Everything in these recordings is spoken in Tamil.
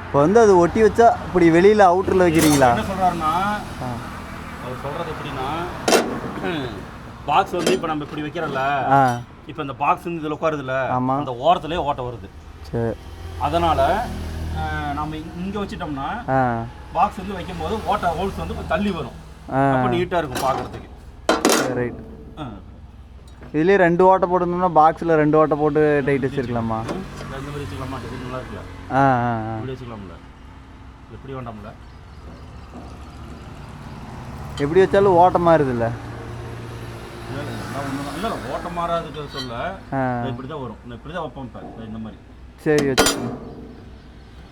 இப்போ வந்து அது ஒட்டி வச்சா இப்படி வெளியில் அவுட்டரில் வைக்கிறீங்களா? என்ன சொல்கிறாருன்னா, அவர் சொல்கிறது எப்படின்னா, பாக்ஸ் வந்து இப்போ நம்ம இப்படி வைக்கிறோம்ல, இப்போ இந்த பாக்ஸ் வந்து இதில் உட்காருதுல்ல, அந்த ஓரத்துலேயே ஓட்டை வருது. சரி, அதனால் நம்ம இங்கே வச்சுட்டோம்னா பாக்ஸ் வந்து வைக்கும்போது ஓட்டை ஹோல்ஸ் வந்து தள்ளி வரும், அப்போ நீட்டாக இருக்கும் பார்க்குறதுக்கு. ரைட். இதுலேயே 2 ஓட்டை போட்டுருந்தோம்னா பாக்ஸில் 2 ஓட்டை போட்டு டைட் வச்சுருக்கலாமா? இந்த மாதிரி வச்சுக்கலாமா? டிசைன் நல்லா இருக்குல்ல? இப்படி வச்சுக்கலாம்ல, எப்படி வேண்டாம்ல? எப்படி வச்சாலும் ஓட்ட மாறுதுல்ல? இல்லை ஓட்ட மாறாதுக்கு சொல்ல, இப்படி தான் வரும். இப்படி தான் வைப்போம் இப்போ இந்த மாதிரி. சரி, வச்சு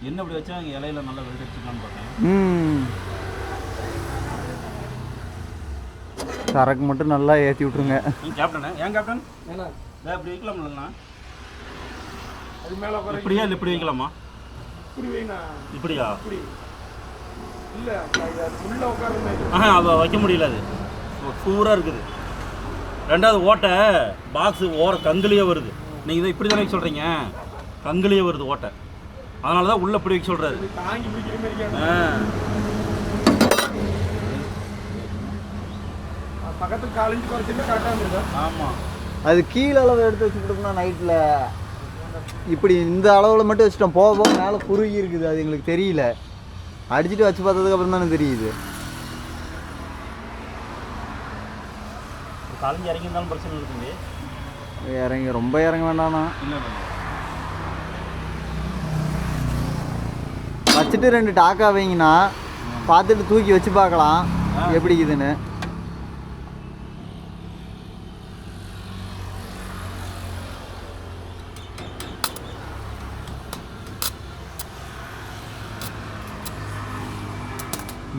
என்ன இப்படி வச்சா இலையில நல்லா வெள்ளை வச்சுக்கலான்னு பார்த்தேன். சரக்கு மட்டும் நல்லா ஏற்றி விட்ருங்க. கேப்டனே, ஏன் கேப்டன் இப்படி வைக்கலாம்லண்ணா? அது மேலே இப்படியா இல்லை இப்படி வைக்கலாமா? இப்படி வைங்க. இப்படியா? இல்லை அதை வைக்க முடியல, அது சூறாக இருக்குது. 2வது ஓட்டை பாக்ஸு கங்குலேயே வருது. நீங்கள் இதை இப்படி தானே வைக்க சொல்கிறீங்க, கங்குலேயே வருது ஓட்டை, அதனால தான் உள்ளே இப்படி வைக்க சொல்கிறாரு. பக்கத்தில் காலேஜ் குறைச்சிட்டு கரெக்டாக இருந்தது. ஆமாம், அது கீழே அளவு எடுத்து வச்சுக்கிட்டோம்னா நைட்டில் இப்படி இந்த அளவில் மட்டும் வச்சுட்டோம். போக போக மேலே குறுகி இருக்குது, அது எங்களுக்கு தெரியல. அடிச்சுட்டு வச்சு பார்த்ததுக்கப்புறம் தானே தெரியுது. காலேஜ் இறங்கி இருந்தாலும் பிரச்சனை இருக்குங்க. இறங்கி ரொம்ப இறங்க வேண்டாம்ண்ணா, வச்சுட்டு 2 டாக்கா வைங்கண்ணா, பார்த்துட்டு தூக்கி வச்சு பார்க்கலாம் எப்படி இதுன்னு.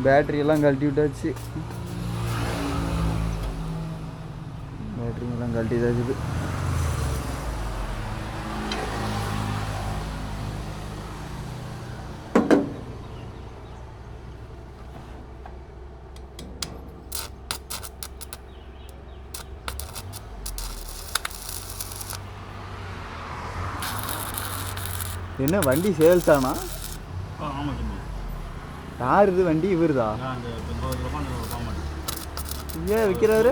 பேட்டரியெல்லாம் கழட்டி விட்டாச்சு, பேட்டரியெல்லாம் கழட்டி தாச்சுது. என்ன வண்டி சேல்ஸ் ஆனா? யார் இது வண்டி? இவருதா? ஏன் விற்கிறாரு?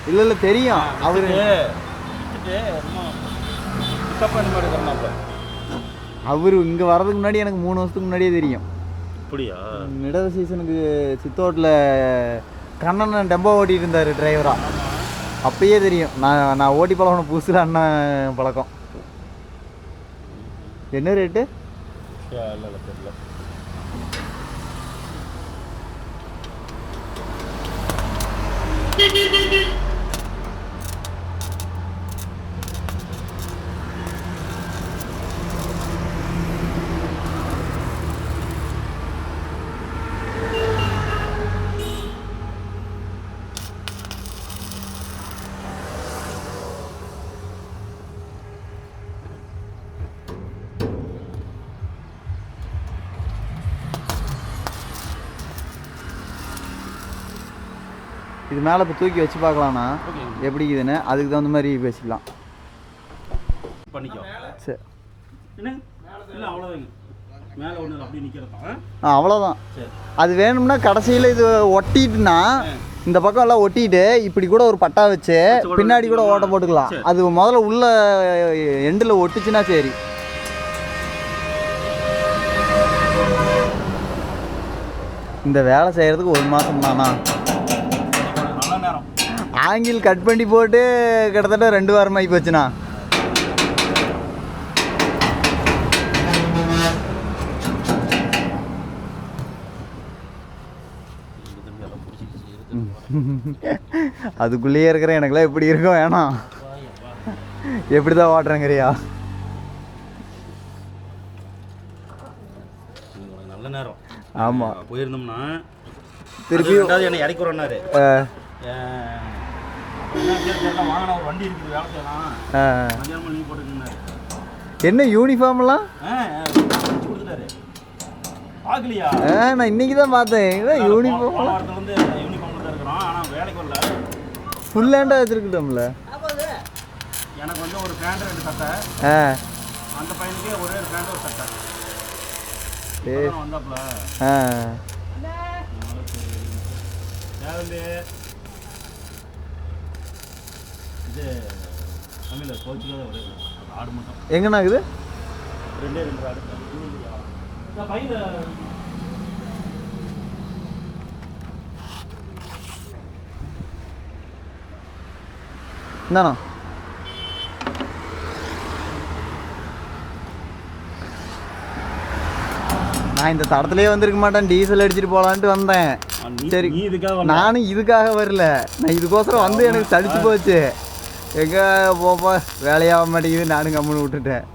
இல்லை இல்லை தெரியும் அவரு. அவரு இங்கே வர்றதுக்கு முன்னாடி எனக்கு 3 வருஷத்துக்கு முன்னாடியே தெரியும். அப்படியா? மிடல் சீசனுக்கு சித்தோட்டில் கண்ணன் டெம்போ ஓட்டிகிட்டு இருந்தார் டிரைவராக, அப்பயே தெரியும். நான் ஓட்டி பழகணும் புதுசில் அண்ணன் பழக்கம். என்ன ரேட்டு? தெரியல. இது மேலே இப்போ தூக்கி வச்சு பார்க்கலாண்ணா எப்படி இதுன்னு, அதுக்கு தகுந்த மாதிரி பேசிக்கலாம். பண்ணிக்கலாம். சரி, அவ்வளோதான். அது வேணும்னா கடைசியில் இது ஒட்டிட்டுனா இந்த பக்கம் எல்லாம் ஒட்டிட்டு இப்படி கூட ஒரு பட்டா வச்சு பின்னாடி கூட ஓட்ட போட்டுக்கலாம். அது முதல்ல உள்ள எண்டில் ஒட்டுச்சுன்னா சரி. இந்த வேலை செய்கிறதுக்கு 1 மாதம் தானா? ஆங்கிள் கட் பண்ணி போட்டு கிட்டத்தட்ட 2 வாரம் ஆகி போச்சுண்ணா. அதுக்குள்ளேயே இருக்கிற எனக்குலாம் எப்படி இருக்கும் வேணாம், எப்படி தான் ஓட்டுறேங்கிறியா? நல்ல நேரம். ஆமாம், போயிருந்தோம்னா திருப்பி என்ன இறக்குறோன்னாரு. என்ன யூனிஃபார்ம்லாம் நான் இன்னைக்கு தான் பார்த்தேன். யூனிஃபார்ம் ஃபுல் ஹேண்டாக வச்சுருக்கட்டோம்ல. எனக்கு வந்து ஒரு பேண்ட் 2 சட்டை, அந்த பையனுக்கு ஒரே ஒரு பேண்ட் ஒரு சட்டை. வந்தாப்புல இது தமிழில் கோச்சுக்காத ஒரே ஆடு மட்டும் எங்கண்ணா இது 2 ஆடு பையில என்னண்ணா நான் இந்த தடத்துலேயே வந்திருக்க மாட்டேன், டீசல் அடிச்சுட்டு போகலான்ட்டு வந்தேன். சரி நானும் இதுக்காக வரல, நான் இதுக்கோசரம் வந்து எனக்கு சலிச்சு போச்சு. எங்கே போப்பா வேலையாக மாட்டேங்குது, நானும் கம்முன்னு விட்டுட்டேன்.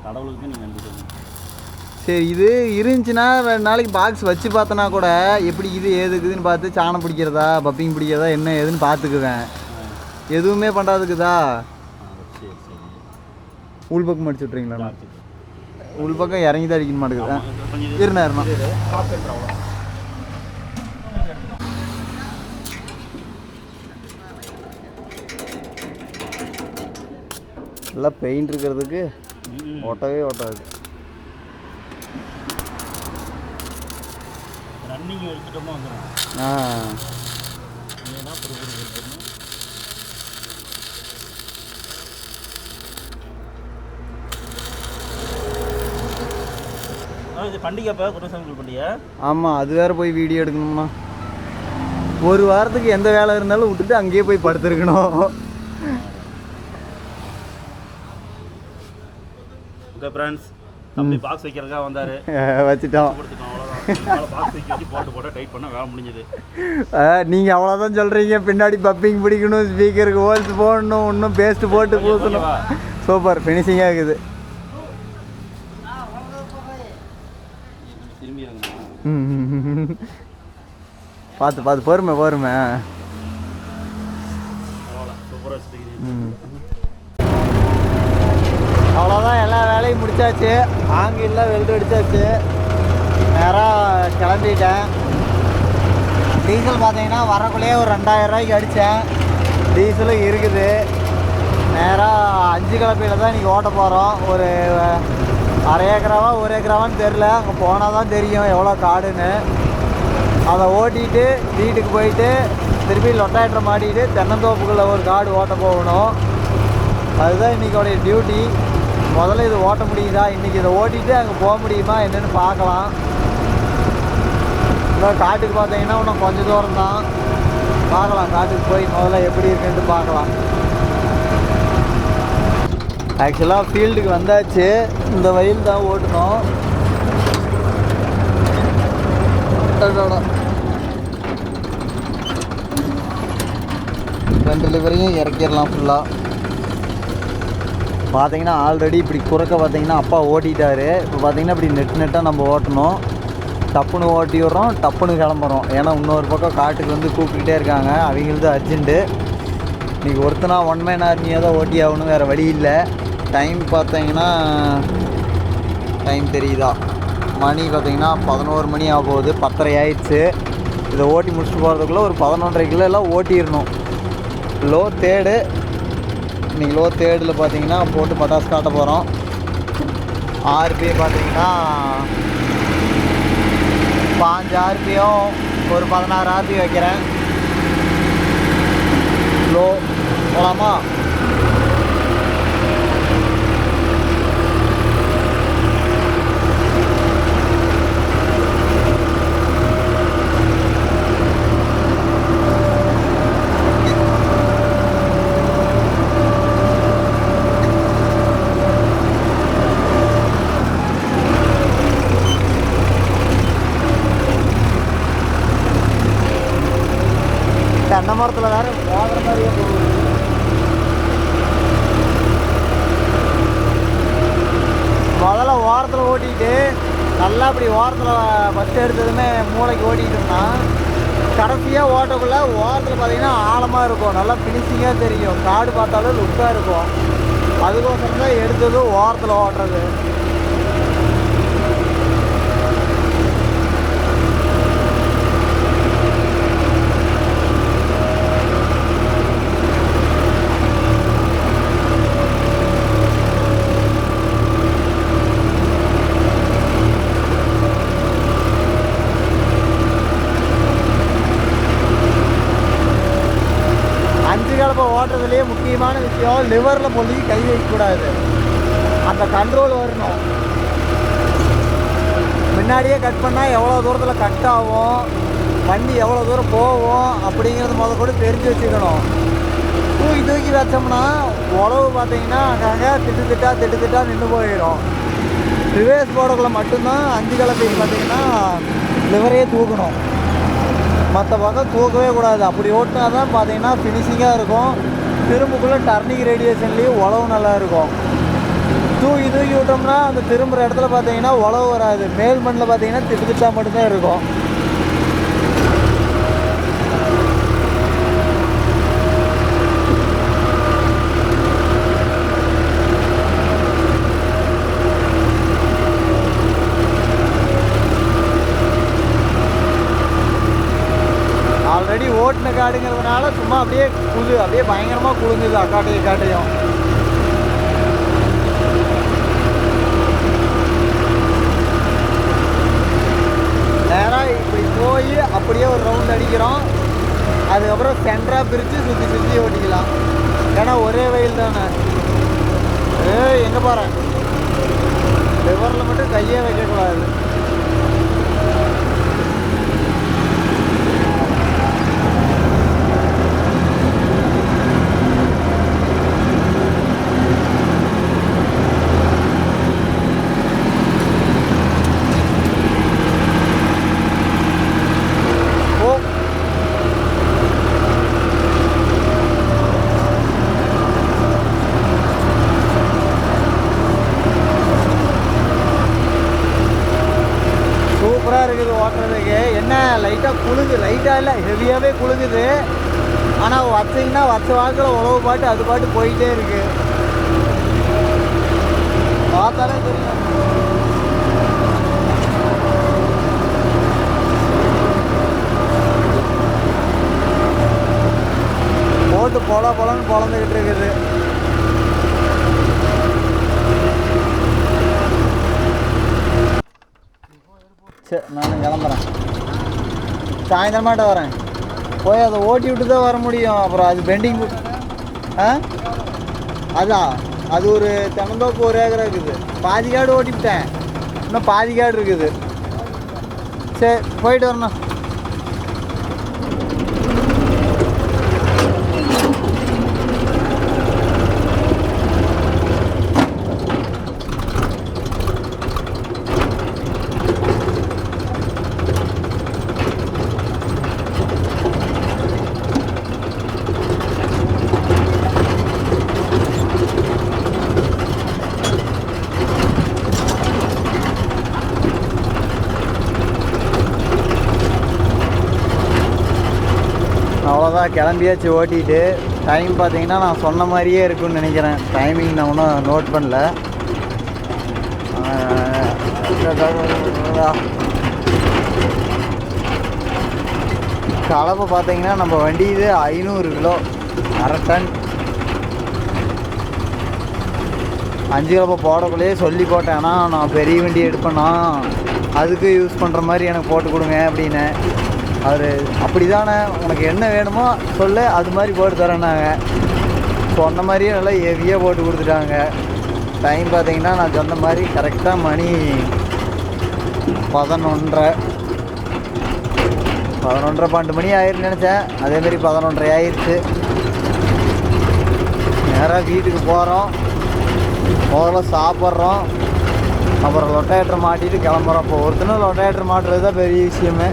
கடவுளுக்கு நீங்கள் சரி இது இருந்துச்சுன்னா 2 நாளைக்கு பாக்ஸ் வச்சு பார்த்தனா கூட எப்படி இது ஏதுக்குதுன்னு பார்த்து சாணம் பிடிக்கிறதா பப்பிங் பிடிக்கிறதா என்ன ஏதுன்னு பார்த்துக்குவேன். எதுவுமே பண்ணுறதுக்குதா உள் பக்கம் அடிச்சு விட்றீங்களா? உள் பக்கம் இறங்கி தான் அடிக்க மாட்டேங்குது. இருந்தேன் எல்லாம் பெயிண்ட் இருக்கிறதுக்கு ஓட்டவே ஓட்டாது. ரன்னிங் எடுத்துட்டோமா வந்துடும். இது பண்டிகை அப்போ குருசாமி பண்டிகை. ஆமாம் அது வேறு போய் வீடியோ எடுக்கணுமா? ஒரு வாரத்துக்கு எந்த வேலை இருந்தாலும் விட்டுட்டு அங்கேயே போய் படுத்துருக்கணும். ஓகே ஃப்ரெண்ட்ஸ், தம்பி பாக்ஸ் வைக்கிறதுக்காக வந்தார், வச்சுட்டோம். அவ்வளோதான் பாக்ஸ் வைக்க வச்சு போட்டு டைட் பண்ண வேலை முடிஞ்சது. நீங்கள் அவ்வளோதான் சொல்கிறீங்க, பின்னாடி பப்பிங் பிடிக்கணும், ஸ்பீக்கருக்கு ஹோல்ஸ் போடணும், இன்னும் பேஸ்ட்டு போட்டு பூசணும். சூப்பர் ஃபினிஷிங்காக இருக்குது. பார்த்து பார்த்து பொறுமை பொறுமை. அவ்வளோதான், எல்லா வேலையும் முடிச்சாச்சு. ஆங்கிலாம் வெல்டு அடித்தாச்சு. நேராக கிளம்பிட்டேன். டீசல் பார்த்தீங்கன்னா வரக்குள்ளேயே ஒரு 2000 ரூபாய்க்கு அடித்தேன். டீசலும் இருக்குது. நேராக 5 கிளப்பியில் தான் இன்றைக்கி ஓட்ட போகிறோம். ஒரு 1/2 ஏக்கராவா 1 ஏக்கராவான்னு தெரில, அங்கே போனால் தான் தெரியும் எவ்வளோ காடுன்னு. அதை ஓட்டிட்டு வீட்டுக்கு போயிட்டு திருப்பி லொட்டாயிட்டரை மாட்டிட்டு தென்னந்தோப்புக்குள்ளே ஒரு காடு ஓட்ட போகணும். அதுதான் இன்றைக்கோடைய டியூட்டி. முதல்ல இது ஓட்ட முடியுதா, இன்றைக்கி இதை ஓட்டிட்டு அங்கே போக முடியுமா என்னென்னு பார்க்கலாம். இல்லை காட்டுக்கு பார்த்தீங்கன்னா இன்னும் கொஞ்சம் தூரம் தான், பார்க்கலாம். காட்டுக்கு போய் முதல்ல எப்படி இருக்குன்ட்டு பார்க்கலாம். ஆக்சுவலாக ஃபீல்டுக்கு வந்தாச்சு. இந்த வயல் தான் ஓட்டணும். ரெண்டு லிவரையும் இறக்கிடலாம் ஃபுல்லாக. பார்த்தீங்கன்னா ஆல்ரெடி இப்படி குறுக்க பார்த்தீங்கன்னா அப்பா ஓட்டிட்டாரு. இப்போ பார்த்தீங்கன்னா இப்படி நெட்டாக நம்ம ஓட்டணும். டப்புன்னு ஓட்டி விட்றோம், டப்புன்னு கிளம்புறோம். ஏன்னா இன்னொரு பக்கம் காட்டுக்கு வந்து கூப்பிட்டுக்கிட்டே இருக்காங்க, அவங்களுக்கு அர்ஜென்ட்டு. இன்றைக்கி ஒருத்தனா 1 மேன் ஆர்மியாக தான் ஓட்டி ஆகணும், வேறு வழி இல்லை. டைம் பார்த்தீங்கன்னா டைம் தெரியுதா, மணி பார்த்தீங்கன்னா 11 மணி ஆக போகுது. 10:30 ஆயிடுச்சு. இதை ஓட்டி முடிச்சுட்டு போகிறதுக்குள்ளே ஒரு 11:30 கிலோ எல்லாம் ஓட்டிடணும். லோ தேர்டு, இன்றைக்கி லோ தேர்டில் பார்த்தீங்கன்னா போட்டு பட்டாசு காட்ட போகிறோம். ஆர்பிஐ பார்த்தீங்கன்னா 5 ஆர்பியும் ஒரு 16 ஆர்பி வைக்கிறேன். லோ போகலாமா? தென்னை மரத்தில் வேறு போகிற மாதிரியே போகுது. முதல்ல ஓரத்தில் ஓட்டிக்கிட்டு நல்லா அப்படி ஓரத்தில் ஃபஸ்ட்டு எடுத்ததுமே மூளைக்கு ஓட்டிக்கிட்டோம்னா கடைசியாக ஓட்டக்குள்ளே ஓரத்தில் பார்த்தீங்கன்னா ஆழமாக இருக்கும், நல்லா ஃபினிஷிங்காக தெரியும். காடு பார்த்தாலும் லுக்காக இருக்கும். அதுக்கோசரம் தான் எடுத்தது ஓரத்தில் ஓட்டுறது. முக்கியமான விஷயம், லிவரில் பொழுது கை வைக்கக்கூடாது. அந்த கண்ட்ரோல் வரணும். முன்னாடியே கட் பண்ணால் எவ்வளோ தூரத்தில் கட் ஆகும், வண்டி எவ்வளோ தூரம் போகும் அப்படிங்கிறது முதல் கூட தெரிஞ்சு வச்சுக்கணும். தூக்கி தூக்கி வச்சோம்னா உழவு பார்த்தீங்கன்னா அங்கங்கே திட்டு நின்று போயிடும். ரிவேர்ஸ் போர்டுக்குள்ளே மட்டும்தான் 5 கலப்பைக்கு பார்த்தீங்கன்னா லிவரையே தூக்கணும், மற்ற பக்கம் தூக்கவே கூடாது. அப்படி ஓட்டினா தான் பார்த்தீங்கன்னா ஃபினிஷிங்காக இருக்கும். திரும்புக்குள்ளே டர்னிங் ரேடியேஷன்லேயும் உழவு நல்லா இருக்கும். தூக்கி விட்டோம்னா அந்த திரும்புகிற இடத்துல பார்த்தீங்கன்னா உழவு வராது. மேல் மண்ணில் பார்த்தீங்கன்னா திட்டா மட்டும்தான் இருக்கும். ஆல்ரெடி ஓட்டின காடுங்கிறதுனால சும்மா அப்படியே பயங்கரமாக குளுங்குது காட்டையும். நேராக இப்படி போய் அப்படியே ஒரு ரவுண்ட் அடிக்கிறோம். அதுக்கப்புறம் சென்டராக பிரித்து சுற்றி ஓட்டிக்கலாம். ஏன்னா ஒரே வெயில் தானே. எங்கே போகிறேன், லிவரில் மட்டும் கையே வைக்கக்கூடாது. சூப்பராக இருக்குது ஓட்டுறதுக்கு. என்ன லைட்டாக குளுங்கு, லைட்டாக இல்லை ஹெவியாகவே குளுங்குது. ஆனால் வச்சிங்கன்னா வச்ச வாக்கில் உழவு பாட்டு அது பாட்டு போயிட்டே இருக்கு. பார்த்தாலே தெரியும். போட்டு பொலன்னு பொழந்துக்கிட்டு இருக்குது. சரி, நான் கிளம்புறேன். சாயந்தரமாட்ட வரேன். போய் அதை ஓட்டி விட்டு தான் வர முடியும். அப்புறம் அது பெண்டிங். அது ஒரு தென்னந்தோப்பு 1 ஏக்கரா இருக்குது. பாதி காடு ஓட்டிவிட்டேன், இன்னும் பாதி காடு இருக்குது. சரி, போயிட்டு வரணும். அவ்வளோதான், கிளம்பியாச்சு ஓட்டிட்டு. டைம் பார்த்தீங்கன்னா நான் சொன்ன மாதிரியே இருக்குன்னு நினைக்கிறேன். டைமிங் நான் ஒன்றும் நோட் பண்ணல. கலப்பை பார்த்தீங்கன்னா நம்ம வண்டி இது 500 கிலோ, 1/2 டன். 5 கலப்பை போடக்குள்ளேயே சொல்லி போட்டேன். ஆனால் நான் பெரிய வண்டி எடுப்பேன்னா அதுக்கு யூஸ் பண்ணுற மாதிரி எனக்கு போட்டு கொடுங்க அப்படின்னு. அவர் அப்படி தானே, உனக்கு என்ன வேணுமோ சொல்லு, அது மாதிரி போட்டு தரேன்னாங்க. சொன்ன மாதிரியே நல்லா ஹெவியாக போட்டு கொடுத்துட்டாங்க. டைம் பார்த்தீங்கன்னா நான் சொன்ன மாதிரி கரெக்டாக மணி 11:30 12 மணி ஆயிருன்னு நினச்சேன். அதேமாரி 11:30 ஆயிடுச்சு. நேராக வீட்டுக்கு போகிறோம். முதல்ல சாப்பிட்றோம், அப்புறம் லொட்டேட்டர் மாட்டிட்டு கிளம்புறோம். இப்போ ஒருத்தனும் லொட்டேட்டர் மாட்டுறது தான் பெரிய விஷயமே.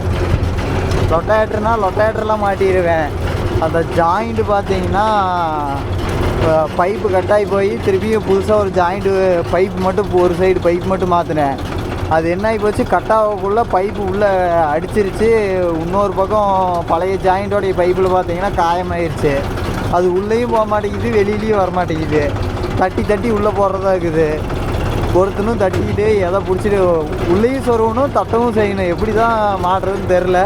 லொட்டேட்டர்லாம் மாட்டிடுவேன். அந்த ஜாயிண்ட்டு பார்த்தீங்கன்னா பைப்பு கட்டாகி போய் திருப்பியும் புதுசாக ஒரு ஜாயிண்ட்டு பைப்பு மட்டும், ஒரு சைடு பைப்பு மட்டும் மாற்றினேன். அது என்ன ஆகி போச்சு, கட்டாகக்குள்ளே பைப்பு உள்ளே அடிச்சிருச்சு. இன்னொரு பக்கம் பழைய ஜாயிண்ட்டோடைய பைப்பில் பார்த்தீங்கன்னா காயமாயிருச்சு. அது உள்ளேயும் போக மாட்டேங்குது, வெளியிலையும் வர மாட்டேங்குது. தட்டி உள்ளே போடுறதா இருக்குது. ஒருத்தனும் தட்டிக்கிட்டு எதை பிடிச்சிட்டு உள்ளேயும் சொருவணும், தட்டவும் செய்யணும். எப்படி தான் மாட்டுறதுன்னு தெரில.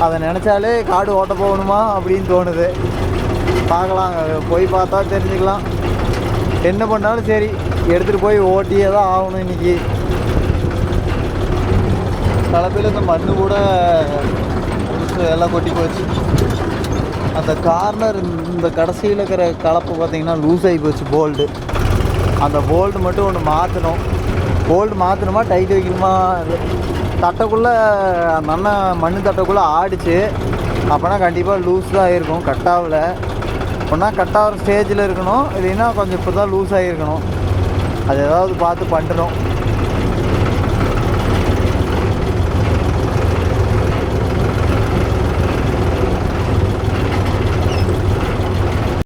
அதை நினச்சாலே காடு ஓட்ட போகணுமா அப்படின்னு தோணுது. பார்க்கலாம், போய் பார்த்தா தெரிஞ்சுக்கலாம். என்ன பண்ணாலும் சரி, எடுத்துகிட்டு போய் ஓட்டியே தான் ஆகணும். இன்றைக்கி கலப்பையில் இந்த மண்ணு கூட எல்லாம் கொட்டி போச்சு. அந்த கார்னர் இந்த கடைசியில் இருக்கிற கலப்பு பார்த்தீங்கன்னா லூஸ் ஆகி போச்சு போல்டு. அந்த போல்டு மட்டும் ஒன்று மாற்றணும். போல்டு மாற்றணுமா டைட் வைக்கணுமா? தட்டைக்குள்ளே அந்த அண்ணன் மண் தட்டைக்குள்ளே ஆடிச்சு. அப்போனா கண்டிப்பாக லூஸ் தான் ஆகிருக்கும், கட் ஆகலை. ஒன்றா கட் ஆகிற ஸ்டேஜில் இருக்கணும், இல்லைன்னா கொஞ்சம் இப்போ தான் லூஸ் ஆகிருக்கணும். அது ஏதாவது பார்த்து பண்ணுறோம்.